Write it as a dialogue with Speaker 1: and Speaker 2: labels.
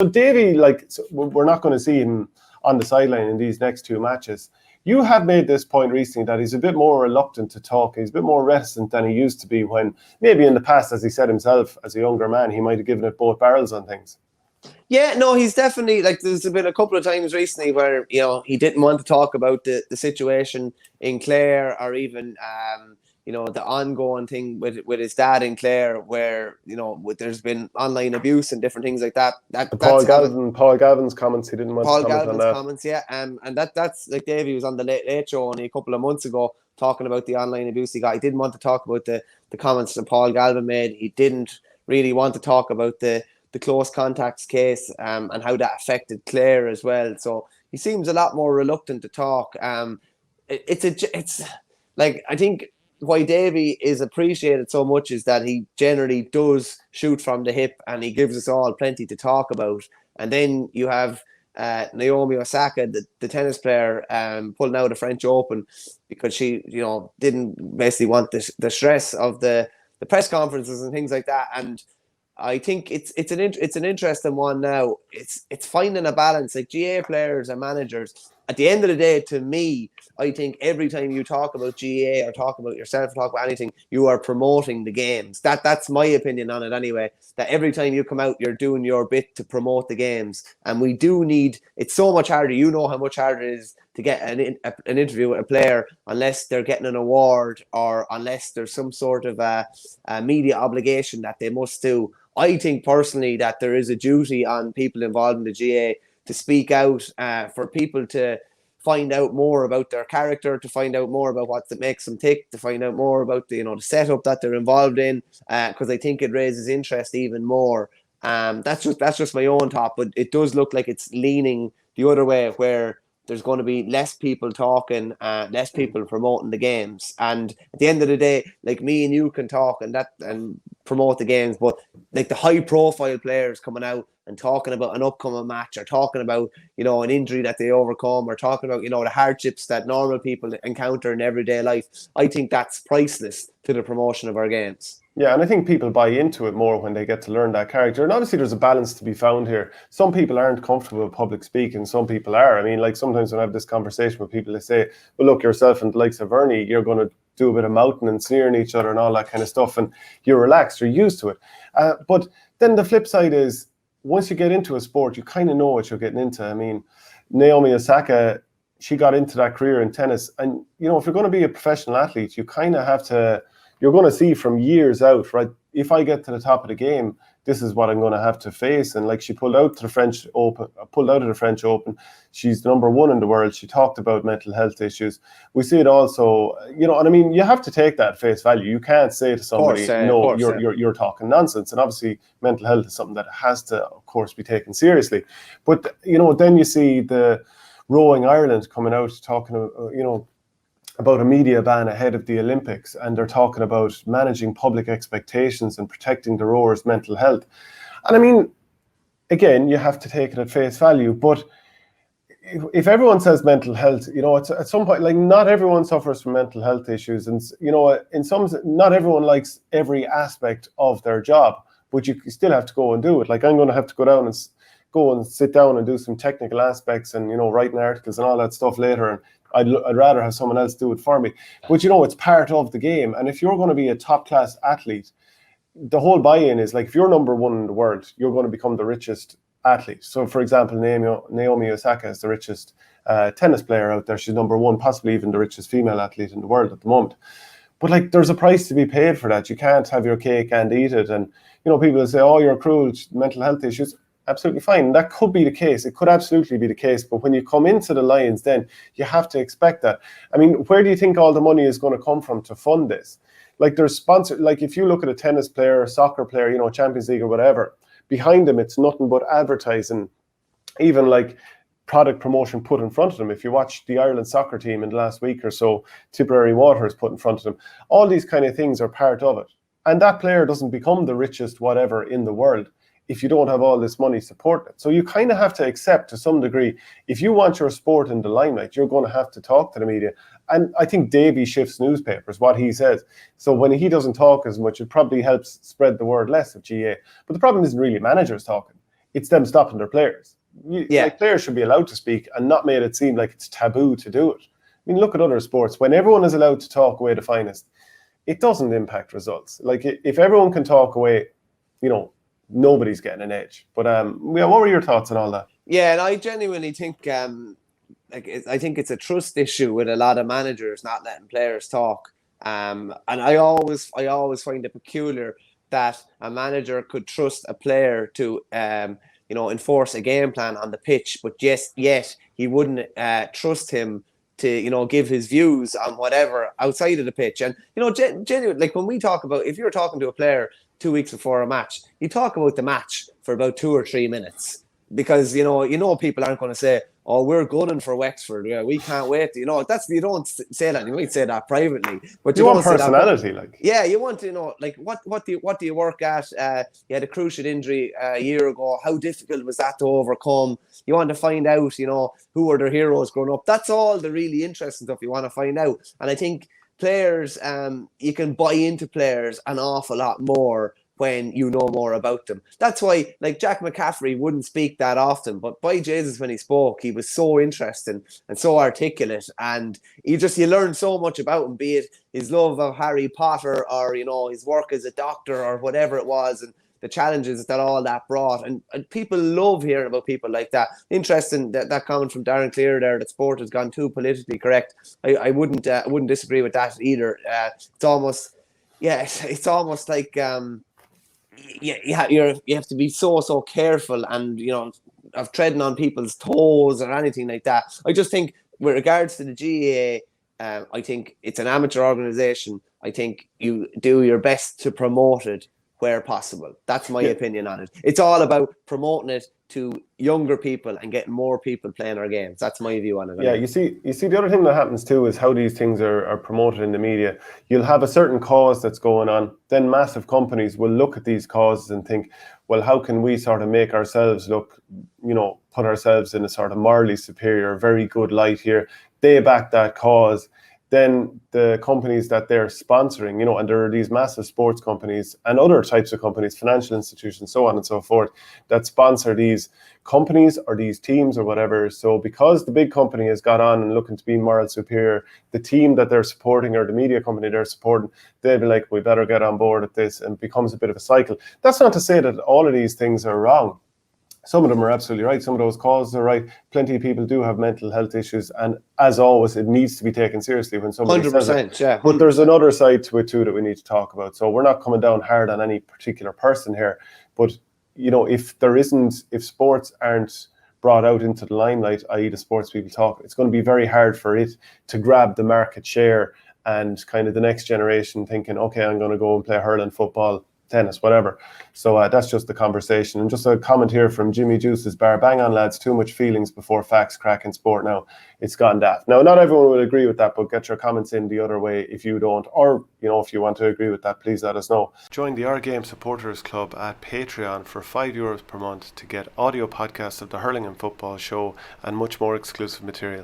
Speaker 1: So Davy, like, so we're not going to see him on the sideline in these next two matches. You have made this point recently that he's a bit more reluctant to talk. He's a bit more reticent than he used to be when maybe in the past, as he said himself, as a younger man, he might have given it both barrels on things.
Speaker 2: Yeah, no, he's definitely, like, there's been a couple of times recently where, he didn't want to talk about the situation in Clare, or even, the ongoing thing with his dad in Clare, where, there's been online abuse and different things like that.
Speaker 1: Paul Galvin's comments, he didn't want to comment on that.
Speaker 2: Comments, yeah. And that's like Davey was on the Late Show only a couple of months ago talking about the online abuse he got. He didn't want to talk about the comments that Paul Galvin made. He didn't really want to talk about the close contacts case and how that affected Clare as well. So he seems a lot more reluctant to talk. It's like, I think why Davy is appreciated so much is that he generally does shoot from the hip and he gives us all plenty to talk about. And then you have Naomi Osaka, the tennis player, pulling out of French Open because she, didn't basically want the stress of the press conferences and things like that. And I think it's an interesting one now. It's finding a balance. Like, GA players and managers, at the end of the day, to me, I think every time you talk about GA or talk about yourself or talk about anything, you are promoting the games. That's my opinion on it anyway. That every time you come out, you're doing your bit to promote the games. And we do need, it's so much harder. You know how much harder it is to get an interview with a player unless they're getting an award or unless there's some sort of a media obligation that they must do. I think personally that there is a duty on people involved in the GA to speak out, for people to find out more about their character, to find out more about what makes them tick, to find out more about the setup that they're involved in, because I think it raises interest even more. That's just my own thought, but it does look like it's leaning the other way, where there's going to be less people talking, less people promoting the games. And at the end of the day, like, me and you can talk and promote the games, but like the high profile players coming out and talking about an upcoming match, or talking about, an injury that they overcome, or talking about, the hardships that normal people encounter in everyday life, I think that's priceless to the promotion of our games.
Speaker 1: Yeah, and I think people buy into it more when they get to learn that character. And obviously there's a balance to be found here. Some people aren't comfortable with public speaking, some people are. I mean, like, sometimes when I have this conversation with people, they say, well, look, yourself and the likes of Verney, you're going to do a bit of mouthing and sneering each other and all that kind of stuff, and you're relaxed, you're used to it. But then the flip side is, once you get into a sport, you kind of know what you're getting into. I mean, Naomi Osaka, she got into that career in tennis. And, if you're going to be a professional athlete, you kind of have to, you're going to see from years out, right? If I get to the top of the game, this is what I'm going to have to face. And like, she pulled out of the French Open. She's number one in the world. She talked about mental health issues. We see it also, and I mean, you have to take that at face value. You can't say to somebody, no, you're talking nonsense. And obviously mental health is something that has to, of course, be taken seriously. But, then you see the Rowing Ireland coming out talking, about a media ban ahead of the Olympics, and they're talking about managing public expectations and protecting the rowers' mental health. And I mean, again, you have to take it at face value, but if everyone says mental health, it's at some point, like, not everyone suffers from mental health issues, and in some, not everyone likes every aspect of their job, but you still have to go and do it. Like, I'm going to have to go and sit down and do some technical aspects and, writing articles and all that stuff later, and I'd rather have someone else do it for me. But, it's part of the game. And if you're going to be a top-class athlete, the whole buy-in is, like, if you're number one in the world, you're going to become the richest athlete. So, for example, Naomi Osaka is the richest tennis player out there. She's number one, possibly even the richest female athlete in the world at the moment. But, like, there's a price to be paid for that. You can't have your cake and eat it. And, people will say, oh, you're cruel, mental health issues. Absolutely fine. That could be the case. It could absolutely be the case. But when you come into the Lions, then you have to expect that. I mean, where do you think all the money is going to come from to fund this? Like, there's sponsored, like, if you look at a tennis player, a soccer player, Champions League or whatever, behind them, it's nothing but advertising, even like product promotion put in front of them. If you watch the Ireland soccer team in the last week or so, Tipperary Water is put in front of them. All these kind of things are part of it. And that player doesn't become the richest whatever in the world if you don't have all this money supporting it. So you kind of have to accept, to some degree, if you want your sport in the limelight, you're going to have to talk to the media. And I think Davy shifts newspapers, what he says. So when he doesn't talk as much, it probably helps spread the word less of GA. But the problem isn't really managers talking. it's them stopping their players.
Speaker 2: Yeah.
Speaker 1: Like, players should be allowed to speak and not made it seem like it's taboo to do it. I mean, look at other sports. When everyone is allowed to talk away the finest, it doesn't impact results. Like, if everyone can talk away, nobody's getting an edge. But what were your thoughts on all that?
Speaker 2: Yeah, and I genuinely think I think it's a trust issue with a lot of managers not letting players talk. And I always find it peculiar that a manager could trust a player to enforce a game plan on the pitch, but yet he wouldn't trust him to give his views on whatever outside of the pitch. And genuinely, like when we talk about, if you're talking to a player 2 weeks before a match, you talk about the match for about 2 or 3 minutes, because people aren't going to say, "Oh, we're gunning for Wexford. Yeah, we can't wait." You don't say that. You might say that privately, but
Speaker 1: you
Speaker 2: don't
Speaker 1: want personality,
Speaker 2: yeah, you want to like what do you work at? You had a cruciate injury a year ago. How difficult was that to overcome? You want to find out, who were their heroes growing up. That's all the really interesting stuff you want to find out. And I think players, you can buy into players an awful lot more when you know more about them. That's why, like, Jack McCaffrey wouldn't speak that often, but by Jesus, when he spoke, he was so interesting and so articulate, and you learn so much about him, be it his love of Harry Potter or his work as a doctor or whatever it was, and the challenges that all that brought. And people love hearing about people like that. Interesting that comment from Darren Clear there, that sport has gone too politically correct. I wouldn't disagree with that either. It's almost like you have to be so careful, and of treading on people's toes or anything like that. I just think with regards to the GAA, I think it's an amateur organisation. I think you do your best to promote it where possible. That's my opinion on it. It's all about promoting it to younger people and getting more people playing our games. That's my view on it.
Speaker 1: Yeah, you see the other thing that happens too is how these things are promoted in the media. You'll have a certain cause that's going on, then massive companies will look at these causes and think, well, how can we sort of make ourselves look, put ourselves in a sort of morally superior, very good light here. They back that cause. Then the companies that they're sponsoring, and there are these massive sports companies and other types of companies, financial institutions, so on and so forth, that sponsor these companies or these teams or whatever. So because the big company has got on and looking to be moral superior, the team that they're supporting or the media company they're supporting, they'll be like, we better get on board with this, and it becomes a bit of a cycle. That's not to say that all of these things are wrong. Some of them are absolutely right. Some of those causes are right. Plenty of people do have mental health issues, and as always, it needs to be taken seriously when somebody 100%, says it.
Speaker 2: Yeah, 100%.
Speaker 1: But there's another side to it too that we need to talk about. So we're not coming down hard on any particular person here, but if sports aren't brought out into the limelight, i.e. the sports people talk, it's going to be very hard for it to grab the market share and kind of the next generation thinking, okay, I'm going to go and play hurling, football, tennis, whatever. So that's just the conversation. And just a comment here from Jimmy Juice's bar: bang on, lads, too much feelings before facts crack in sport now. It's gone daft. Now, not everyone will agree with that, but get your comments in the other way if you don't, or if you want to agree with that, please let us know. Join the Our Game Supporters Club at Patreon for €5 per month to get audio podcasts of the Hurling and Football Show and much more exclusive material.